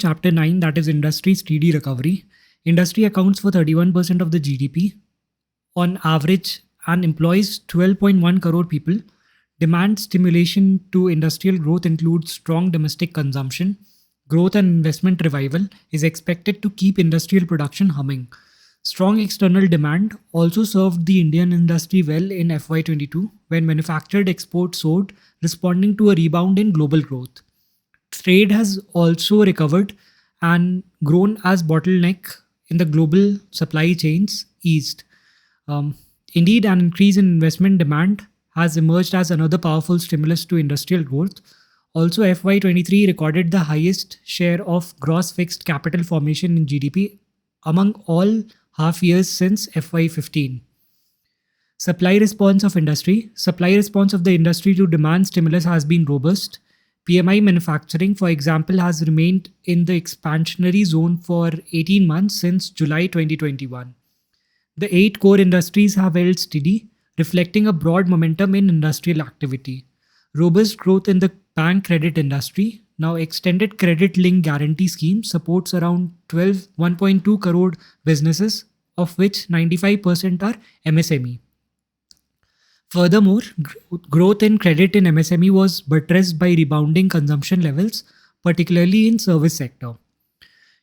Chapter 9, that is Industry Steady Recovery. Industry accounts for 31% of the GDP on average and employs 12.1 crore people. Demand stimulation to industrial growth includes strong domestic consumption. Growth and investment revival is expected to keep industrial production humming. Strong external demand also served the Indian industry well in FY22 when manufactured exports soared, responding to a rebound in global growth. Trade has also recovered and grown as bottleneck in the global supply chains eased. Um, Indeed, an increase in investment demand has emerged as another powerful stimulus to industrial growth. Also, FY23 recorded the highest share of gross fixed capital formation in GDP among all half years since FY15. Supply response of industry. Supply response of the industry to demand stimulus has been robust. PMI manufacturing, for example, has remained in the expansionary zone for 18 months since July 2021. The eight core industries have held steady, reflecting a broad momentum in industrial activity. Robust growth in the bank credit industry. Now, extended credit linked guarantee scheme supports around 1.2 crore businesses, of which 95% are MSME. Furthermore, growth in credit in MSME was buttressed by rebounding consumption levels, particularly in service sector.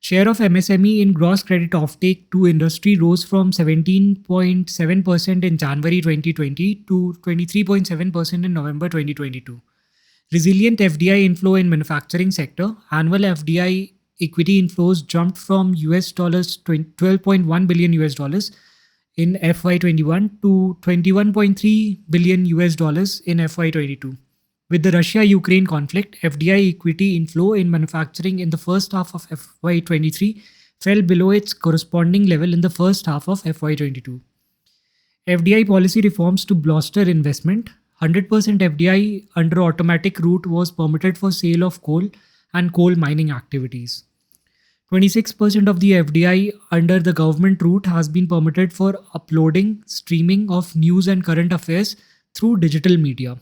Share of MSME in gross credit offtake to industry rose from 17.7% in January 2020 to 23.7% in November 2022. Resilient FDI inflow in manufacturing sector. Annual FDI equity inflows jumped from US dollars 12.1 billion US dollars in FY21 to 21.3 billion US dollars in FY22. With the Russia-Ukraine conflict, FDI equity inflow in manufacturing in the first half of FY23 fell below its corresponding level in the first half of FY22. FDI policy reforms to bolster investment. 100% FDI under automatic route was permitted for sale of coal and coal mining activities. 26% of the FDI under the government route has been permitted for uploading, streaming of news and current affairs through digital media.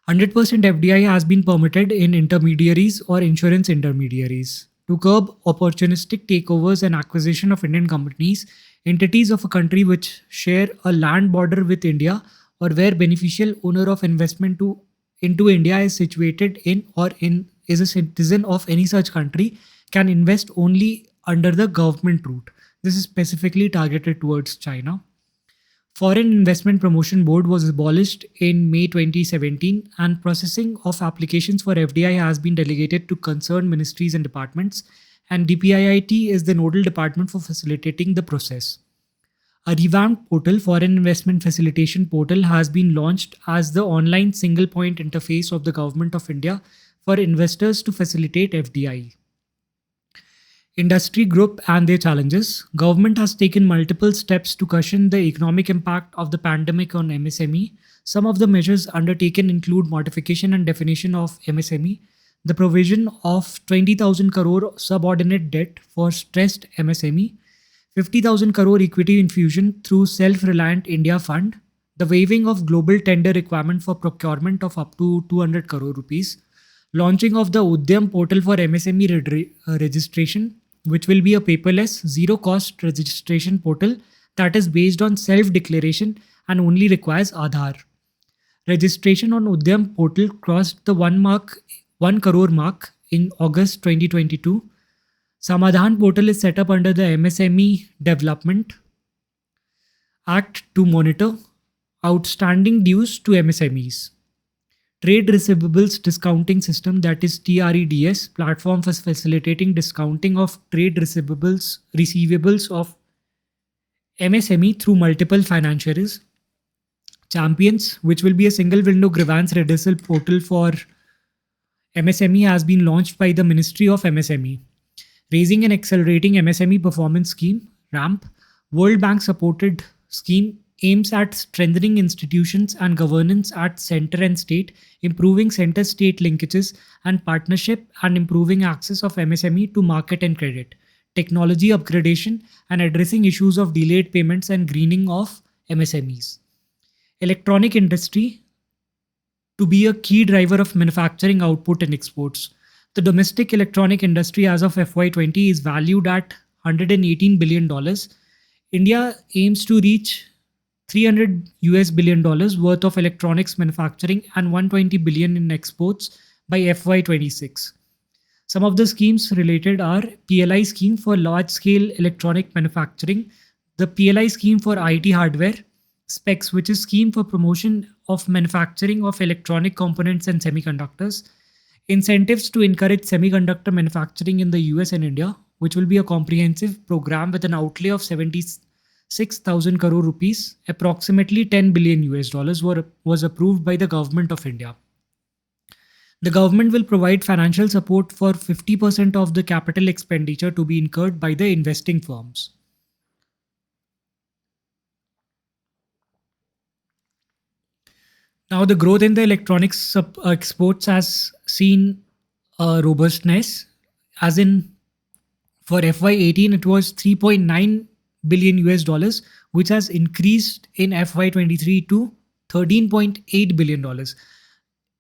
100% FDI has been permitted in intermediaries or insurance intermediaries. To curb opportunistic takeovers and acquisition of Indian companies, entities of a country which share a land border with India or where beneficial owner of investment into India is situated in or in is a citizen of any such country can invest only under the government route. This is specifically targeted towards China. Foreign Investment Promotion Board was abolished in May 2017 and processing of applications for FDI has been delegated to concerned ministries and departments, and DPIIT is the nodal department for facilitating the process. A revamped portal, Foreign Investment Facilitation Portal, has been launched as the online single point interface of the Government of India for investors to facilitate FDI. Industry group and their challenges. Government has taken multiple steps to cushion the economic impact of the pandemic on MSME. Some of the measures undertaken include modification and definition of MSME, the provision of 20,000 crore subordinate debt for stressed MSME, 50,000 crore equity infusion through Self-Reliant India Fund, the waiving of global tender requirement for procurement of up to 200 crore rupees, launching of the Udyam portal for MSME registration, which will be a paperless, zero-cost registration portal that is based on self-declaration and only requires Aadhaar. Registration on Udyam portal crossed the 1 crore mark in August 2022. Samadhan portal is set up under the MSME Development Act to monitor outstanding dues to MSMEs. Trade Receivables Discounting System, that is TREDS, platform for facilitating discounting of trade receivables of MSME through multiple financiers. Champions, which will be a single window grievance redressal portal for MSME, has been launched by the Ministry of MSME. Raising and Accelerating MSME Performance Scheme, RAMP, World Bank supported scheme aims at strengthening institutions and governance at center and state, improving center-state linkages and partnership, and improving access of MSME to market and credit, technology upgradation, and addressing issues of delayed payments and greening of MSMEs. Electronic industry to be a key driver of manufacturing output and exports. The domestic electronic industry as of FY20 is valued at $118 billion. dollars. India aims to reach 300 US billion dollars worth of electronics manufacturing and 120 billion in exports by FY26. Some of the schemes related are PLI scheme for large scale electronic manufacturing, the PLI scheme for IT hardware, specs which is scheme for promotion of manufacturing of electronic components and semiconductors, incentives to encourage semiconductor manufacturing in the US and India, which will be a comprehensive program with an outlay of 76,000 crore rupees, approximately 10 billion US dollars, was approved by the government of India. The government will provide financial support for 50% of the capital expenditure to be incurred by the investing firms. Now, the growth in the electronics exports has seen a robustness, as in for FY18 it was 3.9 billion US dollars, which has increased in FY23 to 13.8 billion dollars.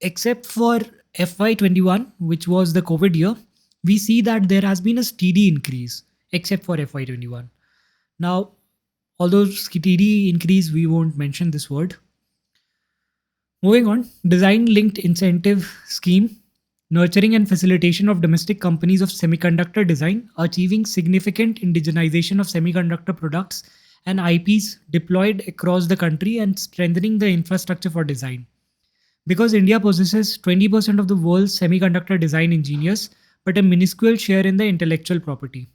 Except for FY21, which was the COVID year, we see that there has been a steady increase, except for FY21. Now, although steady increase, we won't mention this word. Moving on, design linked incentive scheme, nurturing and facilitation of domestic companies of semiconductor design, achieving significant indigenization of semiconductor products and IPs deployed across the country and strengthening the infrastructure for design. Because India possesses 20% of the world's semiconductor design engineers, but a minuscule share in the intellectual property.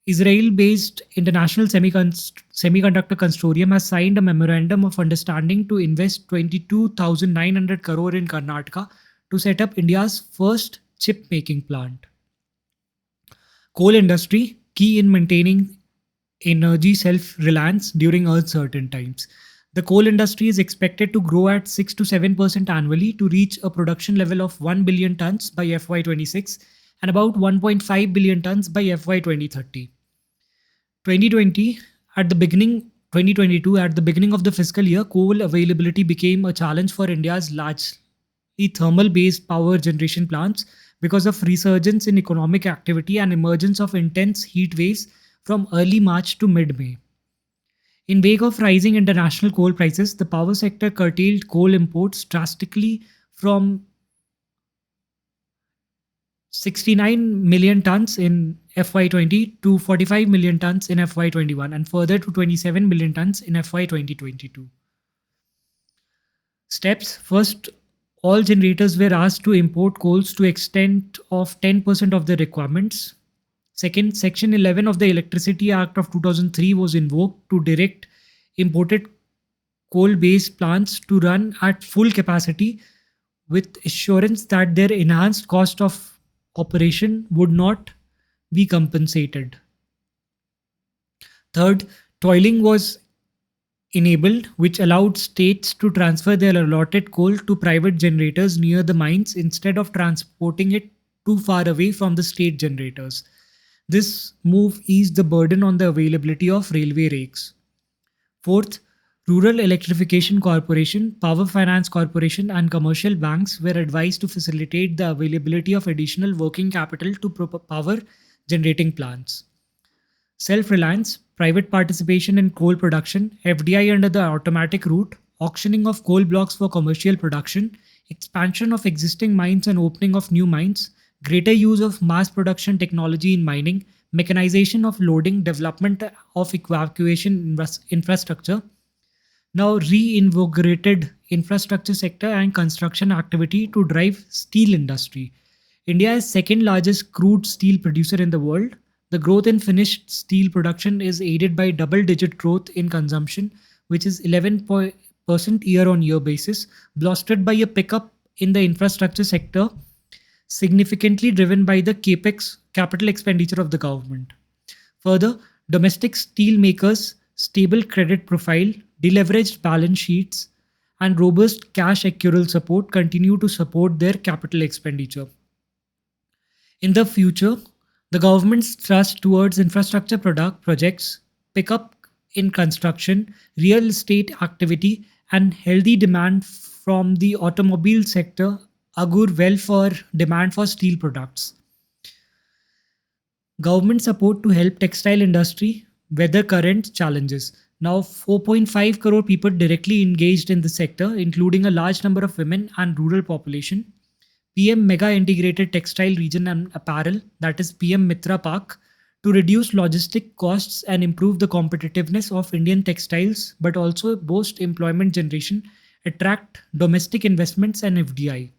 Israel based International Semiconductor Consortium has signed a memorandum of understanding to invest 22,900 crore in Karnataka to set up India's first chip making plant. Coal industry, key in maintaining energy self reliance during uncertain times. The coal industry is expected to grow at 6 to 7% annually to reach a production level of 1 billion tons by FY26 and about 1.5 billion tons by FY2030. 2020 at the beginning 2022 at the beginning of the fiscal year, coal availability became a challenge for India's largely thermal based power generation plants because of resurgence in economic activity and emergence of intense heat waves from early March to mid May. In wake of rising international coal prices, the power sector curtailed coal imports drastically from 69 million tons in FY20 to 45 million tons in FY21 and further to 27 million tons in FY2022. Steps. First, all generators were asked to import coals to extent of 10% of their requirements. Second, Section 11 of the Electricity Act of 2003 was invoked to direct imported coal-based plants to run at full capacity with assurance that their enhanced cost of operation would not be compensated. Third, toiling was enabled, which allowed states to transfer their allotted coal to private generators near the mines instead of transporting it too far away from the state generators. This move eased the burden on the availability of railway rakes. Fourth, Rural Electrification Corporation, Power Finance Corporation, and commercial banks were advised to facilitate the availability of additional working capital to power generating plants. Self-reliance, private participation in coal production, FDI under the automatic route, auctioning of coal blocks for commercial production, expansion of existing mines and opening of new mines, greater use of mass production technology in mining, mechanization of loading, development of evacuation infrastructure. Now reinvigorated infrastructure sector and construction activity to drive steel industry. India is second largest crude steel producer in the world. The growth in finished steel production is aided by double-digit growth in consumption, which is 11% year-on-year basis, bolstered by a pickup in the infrastructure sector, significantly driven by the capex capital expenditure of the government. Further, domestic steel makers' stable credit profile, deleveraged balance sheets, and robust cash accrual support continue to support their capital expenditure. In the future, the government's thrust towards infrastructure projects, pickup in construction, real estate activity, and healthy demand from the automobile sector augur well for demand for steel products. Government support to help textile industry weather current challenges. Now, 4.5 crore people directly engaged in the sector, including a large number of women and rural population. PM Mega Integrated Textile Region and Apparel, that is PM Mitra Park, to reduce logistic costs and improve the competitiveness of Indian textiles, but also boost employment generation, attract domestic investments and FDI.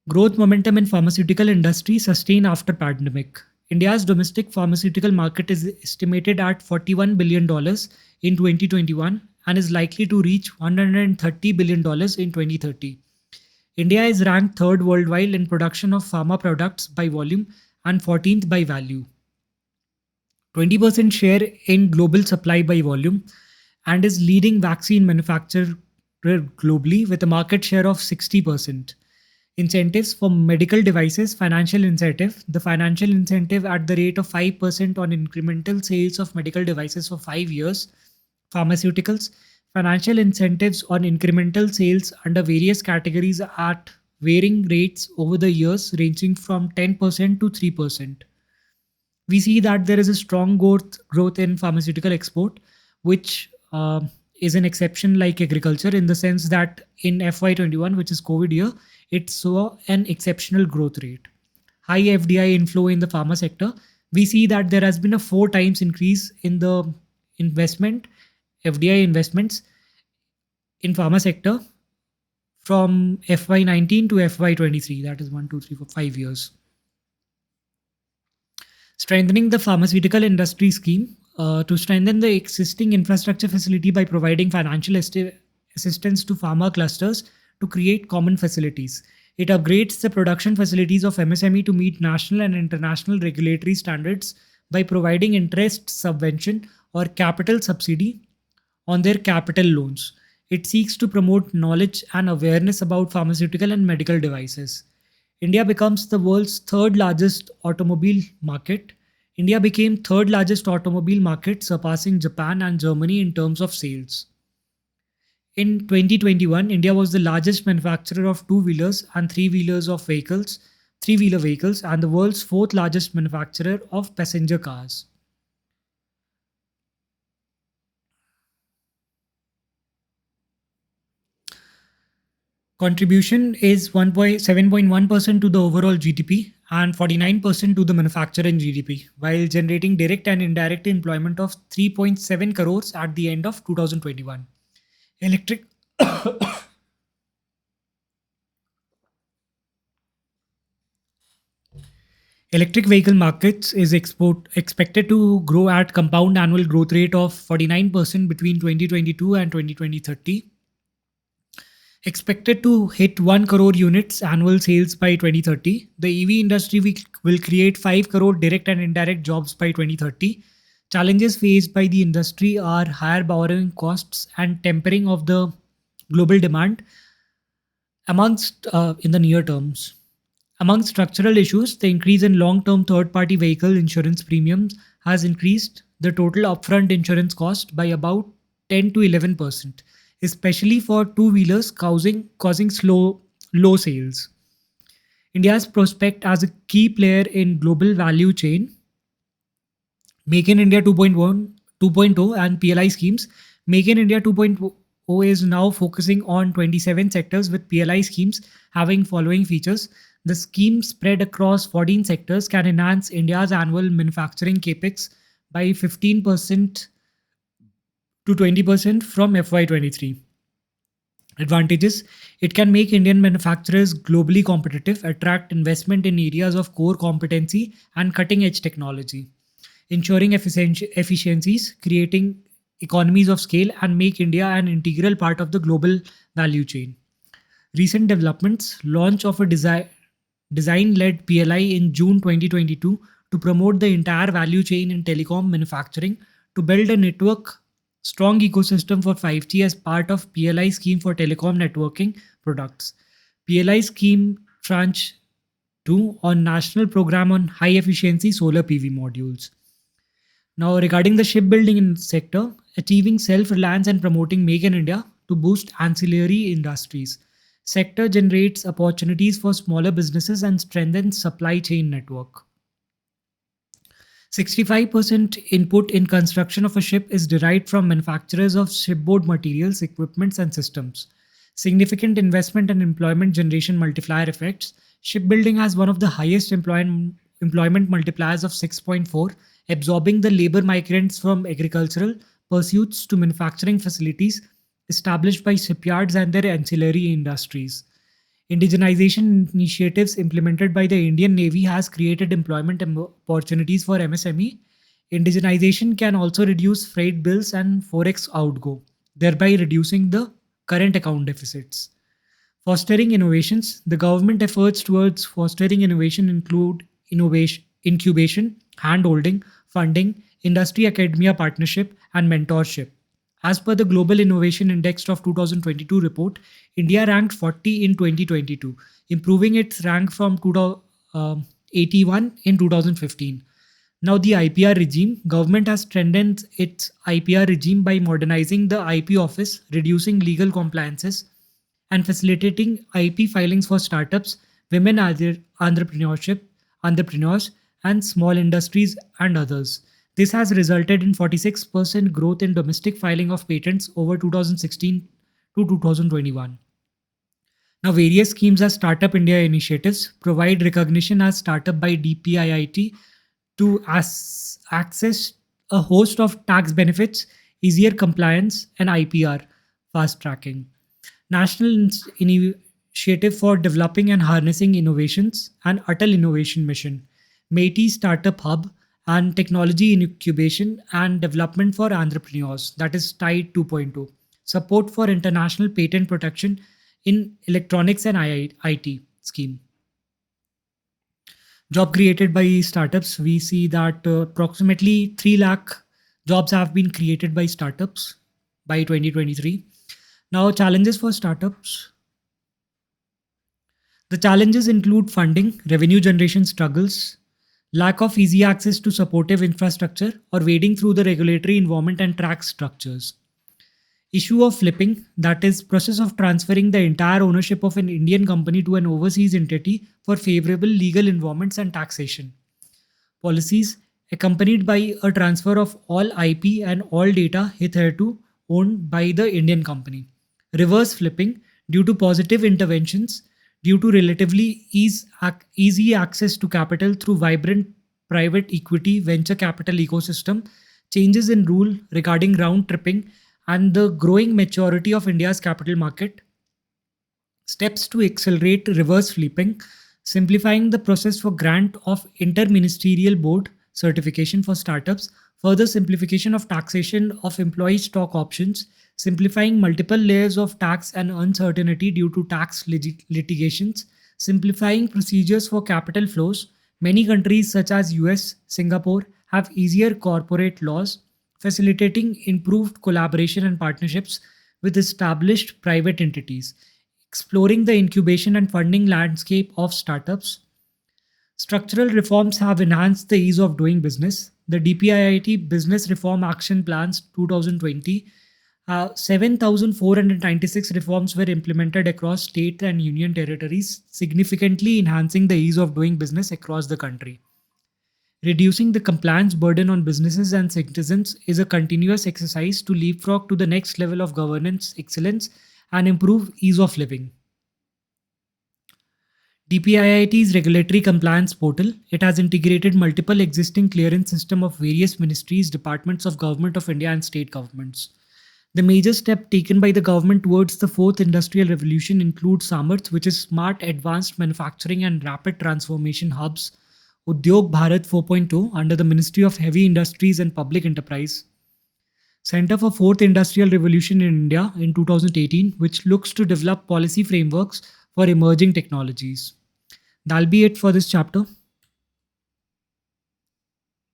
Growth momentum in pharmaceutical industry sustained after pandemic. India's domestic pharmaceutical market is estimated at $41 billion dollars in 2021 and is likely to reach $130 billion dollars in 2030. India is ranked third worldwide in production of pharma products by volume and 14th by value. 20% share in global supply by volume and is leading vaccine manufacturer globally with a market share of 60%. Incentives for medical devices, financial incentive. The financial incentive at the rate of 5% on incremental sales of medical devices for 5 years. Pharmaceuticals, financial incentives on incremental sales under various categories at varying rates over the years, ranging from 10% to 3%. We see that there is a strong growth in pharmaceutical export, which is an exception like agriculture in the sense that in FY21, which is COVID year, it saw an exceptional growth rate. High FDI inflow in the pharma sector. We see that there has been a four times increase in the investment, FDI investments in pharma sector from FY19 to FY23. That is 1, 2, 3, 4, 5 years. Strengthening the pharmaceutical industry scheme to strengthen the existing infrastructure facility by providing financial assistance to pharma clusters to create common facilities. It upgrades the production facilities of MSME to meet national and international regulatory standards by providing interest subvention or capital subsidy on their capital loans. It seeks to promote knowledge and awareness about pharmaceutical and medical devices. India becomes the world's third largest automobile market. India became third largest automobile market, surpassing Japan and Germany in terms of sales. In 2021, India was the largest manufacturer of two-wheelers and three-wheeler vehicles, and the world's fourth largest manufacturer of passenger cars. Contribution is 7.1% to the overall GDP and 49% to the manufacturing GDP, while generating direct and indirect employment of 3.7 crores at the end of 2021. Electric Electric vehicle markets is expected to grow at compound annual growth rate of 49% between 2022 and 2030, expected to hit 1 crore units annual sales by 2030. The EV industry will create 5 crore direct and indirect jobs by 2030. Challenges faced by the industry are higher borrowing costs and tempering of the global demand amongst in the near terms. Among structural issues, the increase in long-term third-party vehicle insurance premiums has increased the total upfront insurance cost by about 10 to 11%, especially for two-wheelers causing low sales. India's prospect as a key player in global value chain, Make in India 2.0 and PLI schemes. Make in India 2.0 is now focusing on 27 sectors with PLI schemes having following features. The scheme spread across 14 sectors can enhance India's annual manufacturing capex by 15% to 20% from FY23. Advantages: it can make Indian manufacturers globally competitive, attract investment in areas of core competency and cutting edge technology, ensuring efficiencies, creating economies of scale, and make India an integral part of the global value chain. Recent developments: launch of a design led PLI in June 2022 to promote the entire value chain in telecom manufacturing, to build a network strong ecosystem for 5G as part of PLI scheme for telecom networking products. PLI scheme tranche 2 on national program on high efficiency solar PV modules. Now, regarding the shipbuilding sector, achieving self reliance and promoting Make in India to boost ancillary industries. Sector generates opportunities for smaller businesses and strengthens supply chain network. 65% input in construction of a ship is derived from manufacturers of shipboard materials, equipments, and systems. Significant investment and employment generation multiplier effects. Shipbuilding has one of the highest employment multipliers of 6.4, absorbing the labor migrants from agricultural pursuits to manufacturing facilities established by shipyards and their ancillary industries. Indigenization initiatives implemented by the Indian Navy has created employment opportunities for MSME. Indigenization can also reduce freight bills and forex outgo, thereby reducing the current account deficits. Fostering innovations. The government efforts towards fostering innovation include innovation, incubation, handholding, funding, industry academia partnership, and mentorship. As per the Global Innovation Index of 2022 report, India ranked 40 in 2022, improving its rank from 81 in 2015. Now the IPR regime, government has strengthened its IPR regime by modernizing the IP office, reducing legal compliances, and facilitating IP filings for startups, entrepreneurs, and small industries and others. This has resulted in 46% growth in domestic filing of patents over 2016 to 2021. Now, various schemes as Startup India initiatives provide recognition as startup by DPIIT to access a host of tax benefits, easier compliance, and IPR fast tracking. National Initiative for Developing and Harnessing Innovations and Atal Innovation Mission, METI Startup Hub, and Technology Incubation and Development for Entrepreneurs, that is TIDE 2.0, support for international patent protection in electronics and IT scheme. Job created by startups, we see that approximately 3 lakh jobs have been created by startups by 2023. Now, challenges for startups. The challenges include funding, revenue generation struggles, lack of easy access to supportive infrastructure, or wading through the regulatory environment and tax structures. Issue of flipping, that is process of transferring the entire ownership of an Indian company to an overseas entity for favorable legal environments and taxation. Policies accompanied by a transfer of all IP and all data hitherto owned by the Indian company. Reverse flipping due to positive interventions due to relatively easy access to capital through vibrant private equity venture capital ecosystem, changes in rule regarding round tripping, and the growing maturity of India's capital market. Steps to accelerate reverse flipping, simplifying the process for grant of interministerial board certification for startups, further simplification of taxation of employee stock options, simplifying multiple layers of tax and uncertainty due to tax litigations, simplifying procedures for capital flows. Many countries such as US, Singapore have easier corporate laws, facilitating improved collaboration and partnerships with established private entities, exploring the incubation and funding landscape of startups. Structural reforms have enhanced the ease of doing business. The DPIIT Business Reform Action Plans 2020, 7,496 reforms were implemented across state and union territories, significantly enhancing the ease of doing business across the country. Reducing the compliance burden on businesses and citizens is a continuous exercise to leapfrog to the next level of governance excellence and improve ease of living. DPIIT's regulatory compliance portal, it has integrated multiple existing clearance system of various ministries, departments of Government of India and state governments. The major step taken by the government towards the fourth industrial revolution includes SAMARTH, which is Smart Advanced Manufacturing and Rapid Transformation Hubs, Udyog Bharat 4.0 under the Ministry of Heavy Industries and Public Enterprise, Center for Fourth Industrial Revolution in India in 2018, which looks to develop policy frameworks for emerging technologies. That'll be it for this chapter.